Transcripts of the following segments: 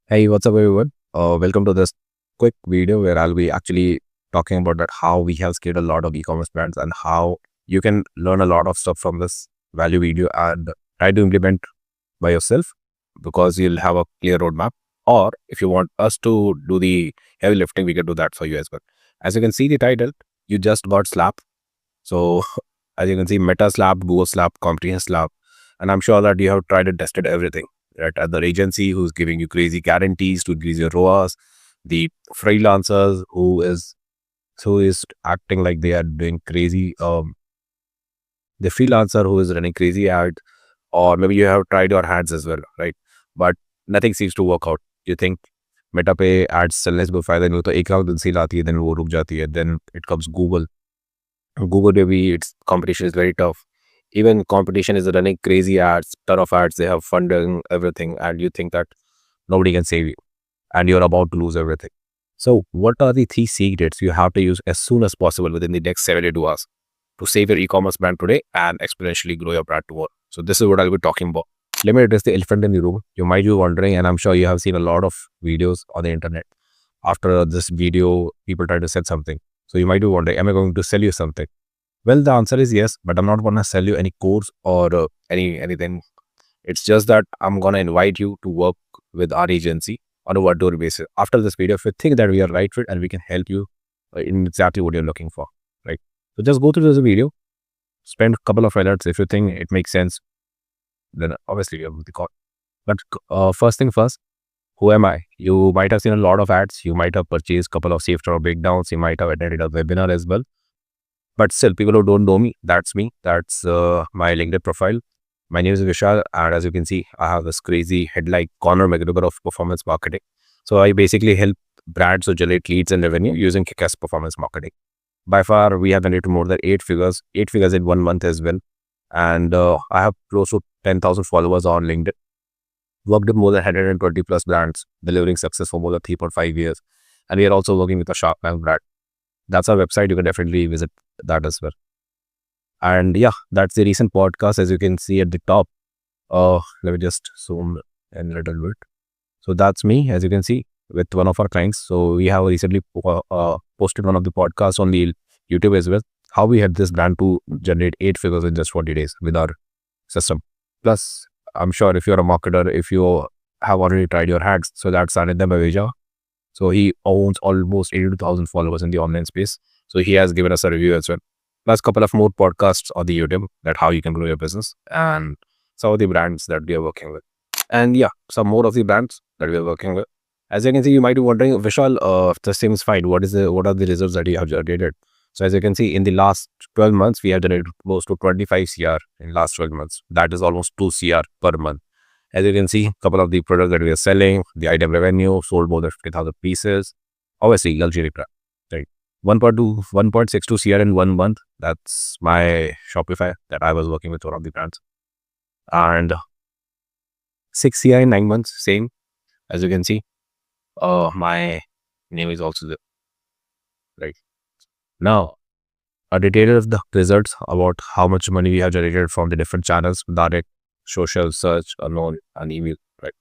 Hey, what's up, everyone? Welcome to this quick video where I'll be actually talking about that how we have scaled a lot of e-commerce brands and how you can learn a lot of stuff from this value video and try to implement by yourself because you'll have a clear roadmap. Or if you want us to do the heavy lifting, we can do that for you as well. As you can see the title, you just got Slap. So as you can see, Meta Slap, Google Slap, Competition Slap, and I'm sure that you have tried and tested everything. Right, at the agency who's giving you crazy guarantees to increase your ROAS, the freelancers who is acting like they are doing crazy, the freelancer who is running crazy ads, or maybe you have tried your hands as well, right? But nothing seems to work out. You think Meta पे ads चलने से कोई फायदा नहीं होता, एक आध दिन सेल आती है, देन वो रुक जाती है, then it comes Google maybe its competition is very tough. Even competition is running crazy ads, ton of ads, they have funding, everything, and you think that nobody can save you and you're about to lose everything. So what are the three secrets you have to use as soon as possible within the next 72 hours to save your e-commerce brand today and exponentially grow your brand tomorrow? So this is what I'll be talking about. Let me address the elephant in the room. You might be wondering, and I'm sure you have seen a lot of videos on the internet. After this video, people try to sell something. So you might be wondering, am I going to sell you something? Well, the answer is yes, but I'm not going to sell you any course or anything. It's just that I'm going to invite you to work with our agency on a one-to-one basis. After this video, if you think that we are right fit and we can help you in exactly what you're looking for, right? So just go through this video, spend a couple of minutes. If you think it makes sense, then obviously you have the call. But first thing first, who am I? You might have seen a lot of ads. You might have purchased a couple of safe draw breakdowns. You might have attended a webinar as well. But still, people who don't know me, that's me. That's my LinkedIn profile. My name is Vishal, and as you can see, I have this crazy head like Conor McGregor of performance marketing. So I basically help brands to generate leads and revenue using kick-ass performance marketing. By far, we have generated more than eight figures in 1 month as well. And I have close to 10,000 followers on LinkedIn. Worked with more than 120 plus brands, delivering success for more than 3.5 years. And we are also working with a Shark Tank brand. That's our website. You can definitely visit that as well. And yeah, that's the recent podcast, as you can see at the top. Let me just zoom in a little bit. So that's me, as you can see, with one of our clients. So we have recently posted one of the podcasts on the YouTube as well. How we had this brand to generate 8 figures in just 40 days with our system. Plus, I'm sure if you're a marketer, if you have already tried your hacks, so that's Anindya Baveja. So he owns almost 82,000 followers in the online space. So he has given us a review as well. Plus a couple of more podcasts on the YouTube that how you can grow your business and some of the brands that we are working with. And yeah, some more of the brands that we are working with. As you can see, you might be wondering, Vishal, if the same is fine, what are the results that you have generated? So as you can see, in the last 12 months, we have generated close to 25 CR in last 12 months. That is almost 2 CR per month. As you can see, a couple of the products that we are selling, the item revenue sold more than 50,000 pieces. Obviously, luxury brand, right? 1.62 CR in 1 month. That's my Shopify that I was working with one of the brands. And 6 CR in 9 months, same. As you can see, my name is also there, right? Now, a detail of the results about how much money we have generated from the different channels, direct, social, search, unknown, and email, right?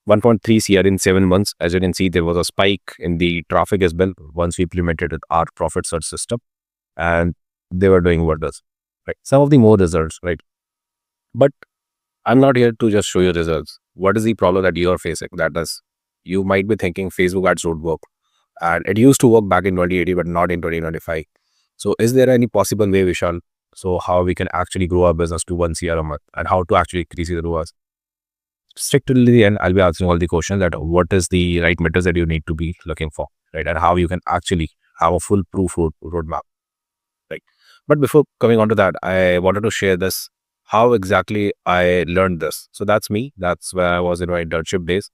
1.3 CR in 7 months. As you can see, there was a spike in the traffic as well once we implemented our profit search system, and they were doing wonders, right? Some of the more results, right? But I'm not here to just show you results. What is the problem that you are facing? That is, you might be thinking Facebook ads don't work, and it used to work back in 2018, but not in 2025. So is there any possible way, Vishal, so how we can actually grow our business to 1 CR a month and how to actually increase the ROAS? Stick till the end. I'll be answering all the questions that what is the right metrics that you need to be looking for, right? And how you can actually have a full proof roadmap, right? But before coming on to that, I wanted to share this, how exactly I learned this. So that's me. That's where I was in my internship days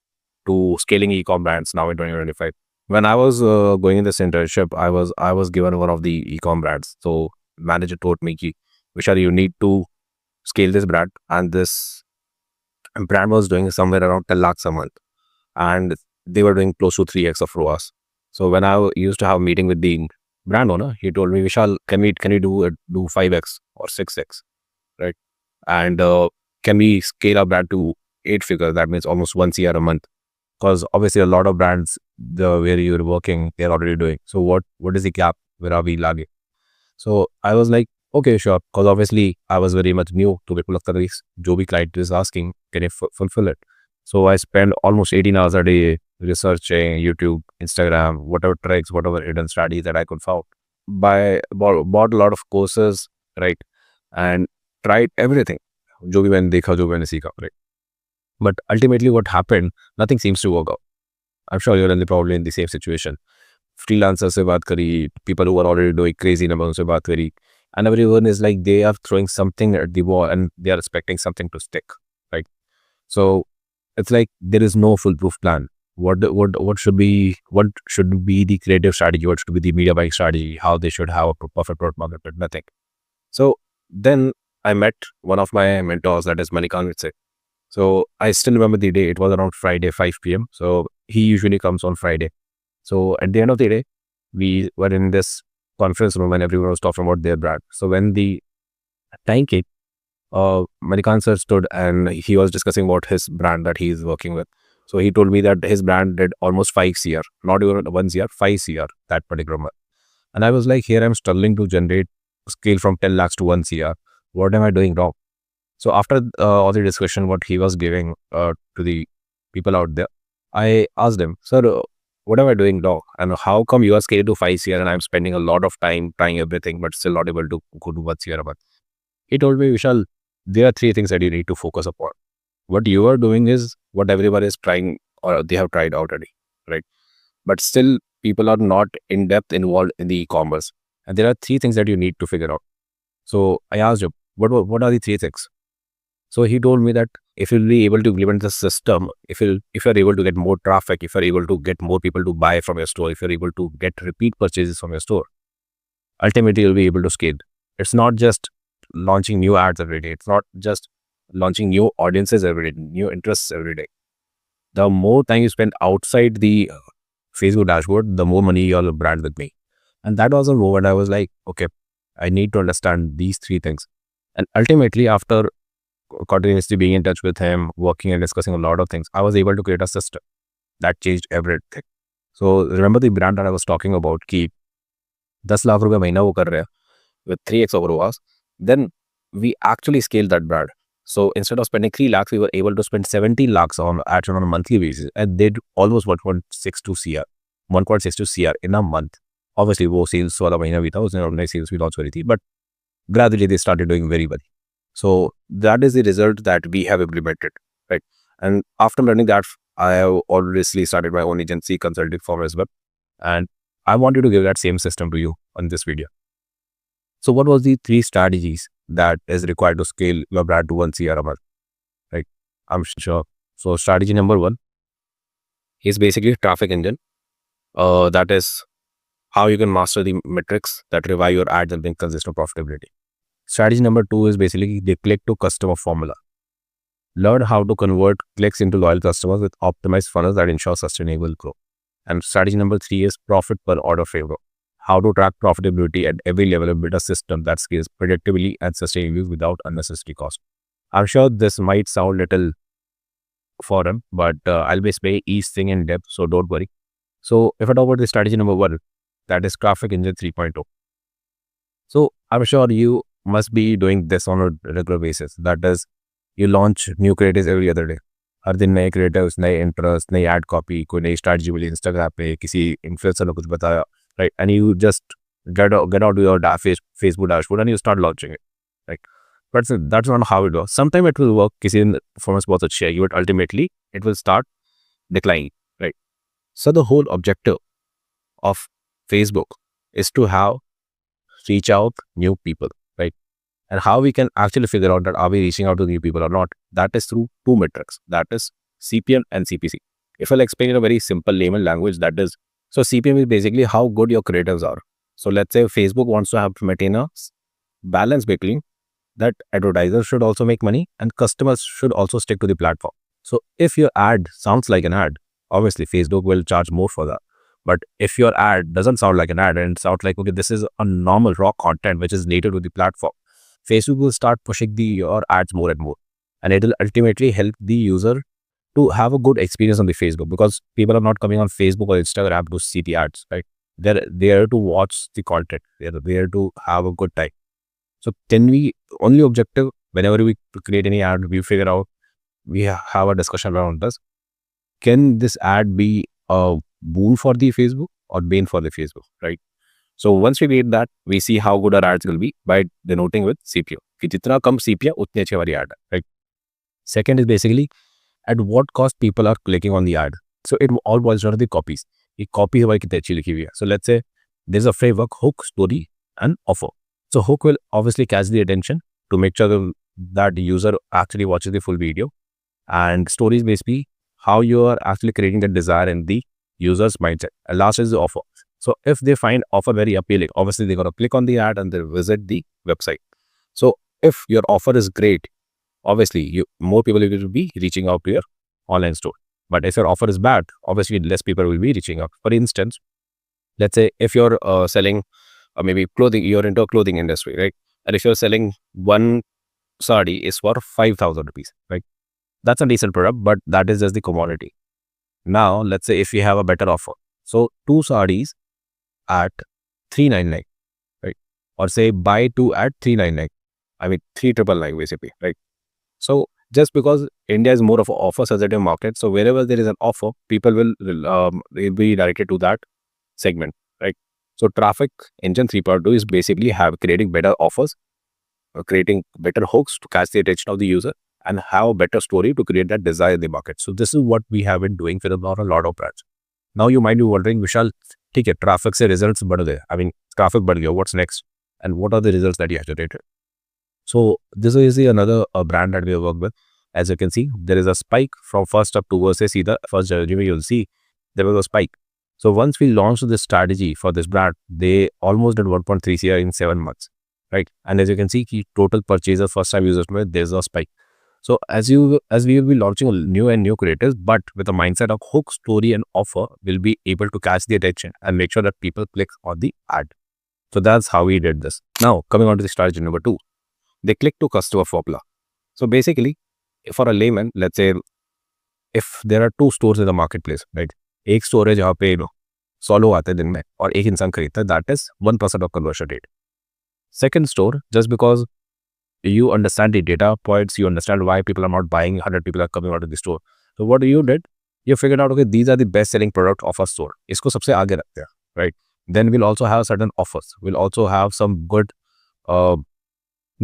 to scaling e-com brands now in 2025. When I was going in this internship, I was given one of the e-com brands. So manager told me, ki, Vishal, you need to scale this brand, and this brand was doing somewhere around 10 lakhs a month, and they were doing close to 3x of ROAS. So when I used to have a meeting with the brand owner, he told me, Vishal, can we do 5x or 6x, right? And can we scale our brand to 8 figures? That means almost 1 CR a month. Because obviously a lot of brands, the where you're working, they're already doing. So what is the gap? Where are we lagging? So I was like, okay, sure. Because obviously I was very much new to people of the जो भी client is asking, can you fulfill it? So I spend almost 18 hours a day researching YouTube, Instagram, whatever tricks, whatever hidden strategies that I could found. Bought a lot of courses, right? And tried everything. जो भी मैंने देखा, जो मैंने सीखा, right? But ultimately what happened, nothing seems to work out. I'm sure you're probably in the same situation. Freelancers से बात करी, people who are already doing crazy numbers से बात करी, and everyone is like they are throwing something at the wall and they are expecting something to stick, right? So it's like there is no foolproof plan. What should be the creative strategy? What should be the media buying strategy? How they should have a perfect product market fit? Nothing. So then I met one of my mentors, that is Manikant Vitse. So I still remember the day. It was around Friday, 5 p.m. So he usually comes on Friday. So at the end of the day, we were in this conference room and everyone was talking about their brand. So when the time came, Manikant sir stood and he was discussing about his brand that he is working with. So he told me that his brand did almost 5 CR, not even 1 CR, 5 CR that particular month. And I was like, here I'm struggling to generate scale from 10 lakhs to 1 CR. What am I doing wrong? So after all the discussion, what he was giving to the people out there, I asked him, sir, what am I doing wrong? And how come you are scaling to 5 CR and I'm spending a lot of time trying everything, but still not able to go to 1 CR a month? He told me, Vishal, there are 3 things that you need to focus upon. What you are doing is what everyone is trying or they have tried already, right? But still people are not in depth involved in the e-commerce. And there are 3 things that you need to figure out. So I asked him, what are the 3 things? So he told me that if you'll be able to implement the system, if you're able to get more traffic, if you're able to get more people to buy from your store, if you're able to get repeat purchases from your store, ultimately you'll be able to scale. It's not just launching new ads every day. It's not just launching new audiences every day, new interests every day. The more time you spend outside the Facebook dashboard, the more money your brand will make. And that was a moment I was like, okay, I need to understand these 3 things. And ultimately, after continuously being in touch with him, working and discussing a lot of things, I was able to create a system that changed everything. So remember the brand that I was talking about, ki 10 lakh rupees mahina wo kar rahe with 3x of ROAS, then we actually scaled that brand. So instead of spending 3 lakhs, we were able to spend 70 lakhs on ads on a monthly basis, and they did almost 1.62 CR, 1.62 CR in a month. Obviously, वो sales वाला महीना भी था, उसने अपने sales भी launch करी थी, but gradually they started doing very well. So that is the result that we have implemented, right? And after learning that, I have obviously started my own agency consulting firm as well. And I wanted to give that same system to you on this video. So what was the 3 strategies that is required to scale your brand to 1 CR a month, right? I'm sure. So strategy number 1 is basically traffic engine. That is how you can master the metrics that revive your ads and bring consistent profitability. Strategy number 2 is basically the click to customer formula. Learn how to convert clicks into loyal customers with optimized funnels that ensure sustainable growth. And strategy number 3 is profit per order framework. How to track profitability at every level and build a system that scales predictably and sustainably without unnecessary cost. I'm sure this might sound little foreign, but I'll be explaining each thing in depth, so don't worry. So if I talk about the strategy number 1, that is traffic engine 3.0. So I'm sure you must be doing this on a regular basis. That is, you launch new creatives every other day. हर दिन नए creatives, नए interest, नई ad copy, कोई नई strategy मिली Instagram पे, किसी influencer ने कुछ बताया, right? And you just get out your Facebook dashboard and you start launching it, right? But that's not how it works. Sometimes it will work, किसी दिन performance बहुत अच्छी आएगी, but ultimately it will start declining, right? So the whole objective of Facebook is to reach out new people, right? And how we can actually figure out that are we reaching out to new people or not, that is through 2 metrics, that is CPM and CPC. If I'll explain in a very simple layman language, that is, so CPM is basically how good your creatives are. So let's say Facebook wants to maintain a balance between that advertisers should also make money and customers should also stick to the platform. So if your ad sounds like an ad, obviously Facebook will charge more for that. But if your ad doesn't sound like an ad and it sounds like, okay, this is a normal raw content which is native to the platform, Facebook will start pushing your ads more and more. And it will ultimately help the user to have a good experience on the Facebook, because people are not coming on Facebook or Instagram to see the ads, right? They're there to watch the content. They're there to have a good time. So can we, only objective, whenever we create any ad, we figure out, we have a discussion around this. Can this ad be a boon for the Facebook or bane for the Facebook, right? So once we read that, we see how good our ads will be by denoting with CPO. कि जितना कम CPO उतनी अच्छी हमारी ad है, right? Second is basically at what cost people are clicking on the ad. So it all boils down to the copies. ये copy हमारी कितनी अच्छी लिखी हुई है. So let's say there's a framework, hook, story, and offer. So hook will obviously catch the attention to make sure that the user actually watches the full video. And story is basically how you are actually creating the desire in the user's mindset. And last is the offer. So if they find offer very appealing, obviously they're going to click on the ad and they'll visit the website. So if your offer is great, obviously more people will be reaching out to your online store. But if your offer is bad, obviously less people will be reaching out. For instance, let's say if you're selling maybe clothing, you're into a clothing industry, right? And if you're selling one sari is for 5,000 rupees, right? That's a decent product, but that is just the commodity. Now, let's say if you have a better offer. So 2 sarees at 399, right? Or say buy 2 at 399. I mean 399 basically, right? So just because India is more of an offer sensitive market, so wherever there is an offer, people will be directed to that segment, right? So Traffic Engine 3.2 is basically creating better offers, creating better hooks to catch the attention of the user, and have a better story to create that desire in the market. So this is what we have been doing for a lot of brands. Now you might be wondering, Vishal, ठीक है, traffic से results बढ़ गए. I mean, traffic बढ़ गया. What's next? And what are the results that you have generated? So this is another brand that we have worked with. As you can see, there is a spike from 1st October से सीधा 1st January. You'll see there was a spike. So once we launched this strategy for this brand, they almost did 1.3 CR in 7 months, right? And as you can see, total purchasers, first time users, there's a spike. So as we will be launching new creatives, but with a mindset of hook, story, and offer, we'll be able to catch the attention and make sure that people click on the ad. So that's how we did this. Now coming on to the strategy number 2, they click to customer formula. So basically, for a layman, let's say if there are 2 stores in the marketplace, right? एक store है जहाँ पे 100 लोग आते हैं दिन में और एक इंसान खरीदता है, that is 1% of conversion rate. Second store, just because you understand the data points, you understand why people are not buying, 100 people are coming out of the store. So what you did, you figured out, okay, these are the best selling product of our store. इसको सबसे आगे रखते हैं, right? Then we'll also have certain offers. We'll also have some good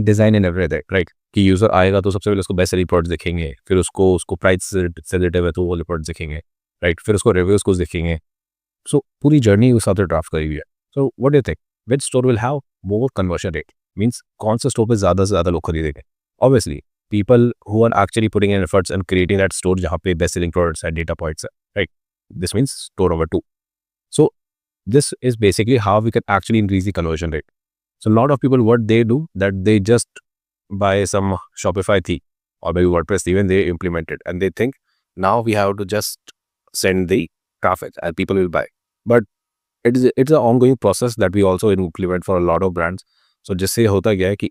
design and everything, right? कि user आएगा तो सबसे पहले उसको बेस्ट सेलिंग प्रोडक्ट्स दिखेंगे, फिर उसको प्राइस सेंसिटिव है तो वो प्रोडक्ट्स दिखेंगे, राइट? फिर उसको रिव्यूज कुछ दिखेंगे. सो पूरी जर्नी उस हिसाब से ड्राफ्ट करी हुई है. So what do you think, which store will have more conversion rate? Means कौन सा स्टोर पे ज़्यादा से ज़्यादा लोग खरीदेंगे? Obviously people who are actually putting in efforts and creating that store जहाँ पे best selling products and data points है, right? This means store number 2. So this is basically how we can actually increase the conversion rate. So a lot of people, what they do, that they just buy some Shopify theme or maybe WordPress theme and they implement it and they think now we have to just send the traffic and people will buy. But it's an ongoing process that we also implement for a lot of brands. So जिससे होता क्या है कि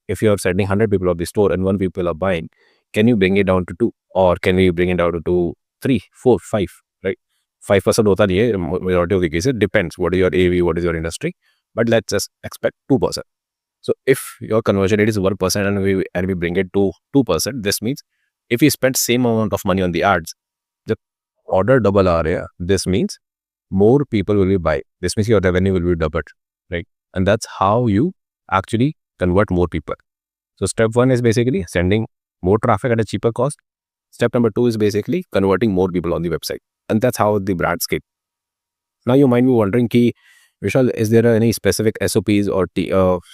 if you are sending 100 people of the store and 1 people are buying, can you bring it down to 2 or can we bring it down to 3, 4, 5, right? 5% होता नहीं है majority of the cases. Depends what is your AV, what is your industry, but let's just expect 2%. So if your conversion rate is 1% and we bring it to 2%, this means if you spend same amount of money on the ads, the order double आ रहे हैं, this means more people will be buy. This means your revenue will be doubled, right? And that's how you actually convert more people. So step 1 is basically sending more traffic at a cheaper cost. Step number 2 is basically converting more people on the website. And that's how the brand scale. Now you might be wondering, Vishal, is there any specific SOPs or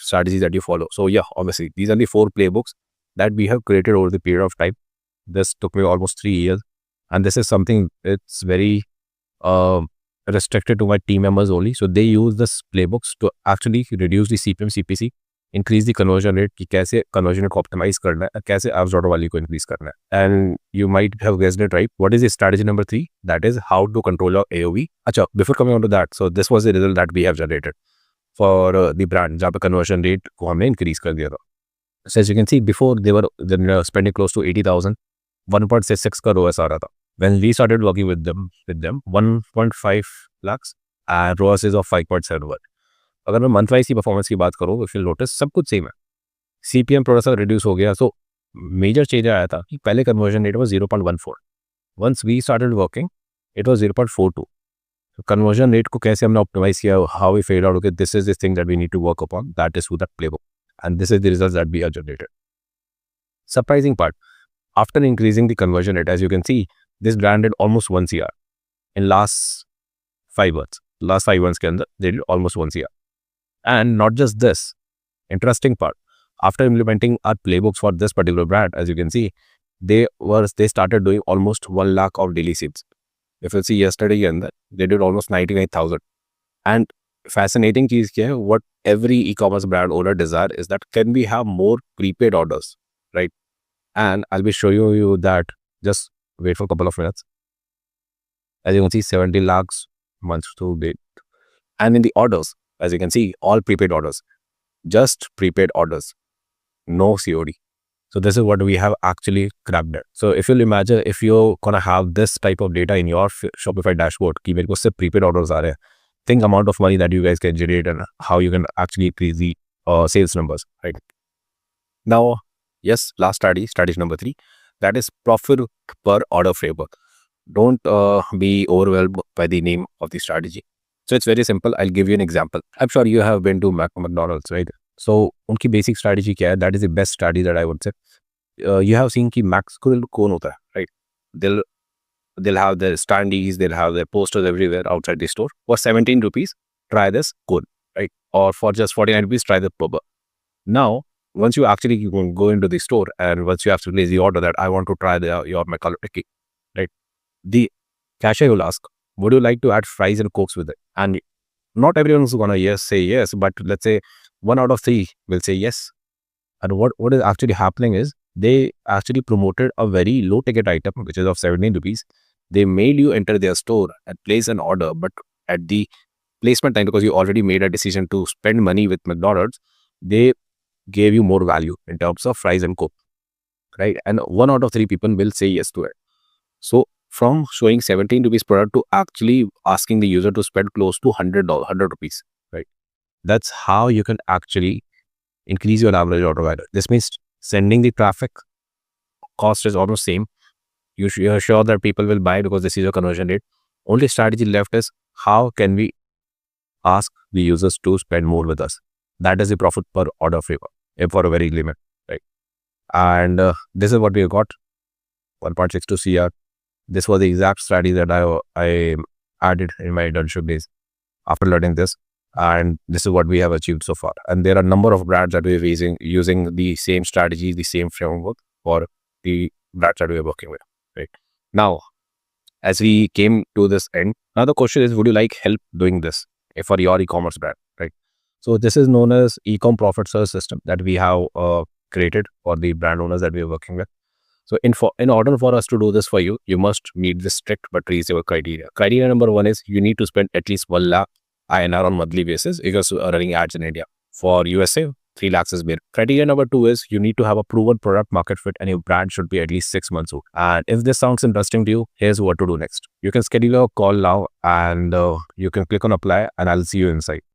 strategies that you follow? So yeah, obviously these are the 4 playbooks that we have created over the period of time. This took me almost 3 years. And this is something, it's very restricted to my team members only. So they use this playbooks to actually reduce the CPM, CPC, increase the conversion rate, कि कैसे conversion rate को optimize करना है, कैसे apps order value को increase करना है. And you might have guessed it right. What is the strategy number 3? That is how to control your AOV. Acha, before coming on to that, so this was the result that we have generated for the brand, जहाँ पे conversion rate को हमने increase कर दिया था. So as you can see, before they were spending close to 80,000. 1.6 का ROAS आ रहा था. When we started working with them 1.5 lakhs and ROAS is of 5.71. अगर मैं मंथ वाइज की परफॉर्मेंस की बात करूँ, if you'll notice, सब कुछ सेम है. CPM थोड़ा सा रिड्यूस हो गया. सो मेजर चेंज आया था कि पहले conversion rate was 0.14. Once we started working, it was 0.42. Conversion rate को कैसे हमने ऑप्टिमाइज किया, how we figured out, okay, this is the thing that we need to work upon, that is through that playbook, and this is the results that we have generated. Surprising part, after increasing the conversion rate, as you can see, this brand did almost 1 CR in last 5 months. Last 5 months के अंदर they did almost 1 CR. And not just this, interesting part, after implementing our playbooks for this particular brand, as you can see, they started doing almost 1 lakh of daily sales. If you see yesterday के अंदर they did almost 99,000. And fascinating चीज क्या है, what every e-commerce brand owner desire is that can we have more prepaid orders, right? And I'll be showing you that. Just wait for a couple of minutes. As you can see, 70 lakhs months to date. And in the orders, as you can see, all prepaid orders, just prepaid orders, no COD. So this is what we have actually cracked it. So if you'll imagine, if you're gonna have this type of data in your Shopify dashboard, कि मेरे को सिर्फ prepaid orders आ रहे हैं, think amount of money that you guys can generate and how you can actually increase the sales numbers, right? Now, yes, last strategy number 3, that is profit per order framework. Don't be overwhelmed by the name of the strategy. So it's very simple. I'll give you an example. I'm sure you have been to McDonald's, right? So उनकी basic strategy क्या है? That is the best strategy that I would say. You have seen कि Max को कौन होता है, right? They'll have their standees, they'll have their posters everywhere outside the store. For 17 rupees, try this cone, right? Or for just 49 rupees, try the Boba. Now, once you actually go into the store and once you have to place the order that I want to try your McCollough Tikki, right? The cashier will ask, would you like to add fries and cokes with it? And not everyone's gonna say yes, but let's say 1 out of 3 will say yes. And what is actually happening is they actually promoted a very low ticket item, which is of 17 rupees. They made you enter their store and place an order, but at the placement time, because you already made a decision to spend money with McDonald's, they gave you more value in terms of fries and coke, right? And 1 out of 3 people will say yes to it. So from showing 17 rupees product to actually asking the user to spend close to 100 rupees, right? That's how you can actually increase your average order value. This means sending the traffic cost is almost same. You're sure that people will buy because this is your conversion rate. Only strategy left is how can we ask the users to spend more with us. That is the profit per order framework for a very limit, right? And this is what we got, 1.62 CR. This was the exact strategy that I added in my internship days after learning this. And this is what we have achieved so far. And there are a number of brands that we're using the same strategy, the same framework for the brands that we're working with, right? Now, as we came to this end, now the question is, would you like help doing this for your e-commerce brand, right? So this is known as e-com profit service system that we have created for the brand owners that we are working with. So in order for us to do this for you, you must meet the strict but reasonable criteria. Criteria number 1 is you need to spend at least 1 lakh INR on monthly basis because running ads in India. For USA, 3 lakhs is bare. Criteria number 2 is you need to have a proven product market fit and your brand should be at least 6 months old. And if this sounds interesting to you, here's what to do next. You can schedule a call now and you can click on apply and I'll see you inside.